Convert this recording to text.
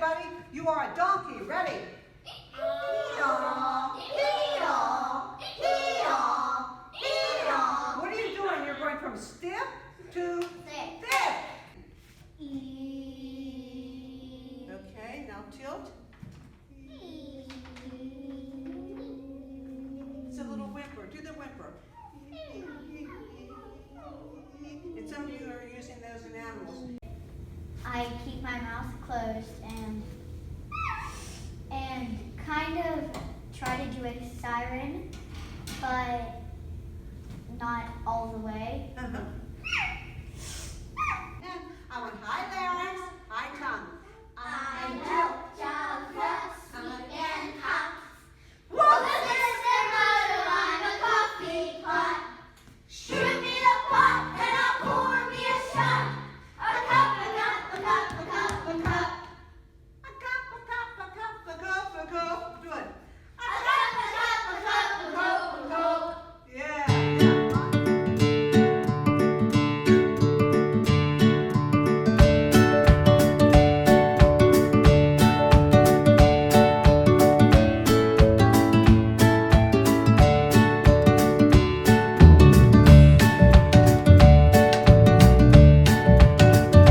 everybody? You are a donkey. Ready? Hee-haw, hee-haw, hee-haw, hee-haw. What are you doing? You're going from stiff to thick. Okay, now tilt. It's a little whimper. Do the whimper. And some of you are using those in animals. I keep my mouth closed and kind of try to do a siren, but not all the way. And I went, hi Larynx.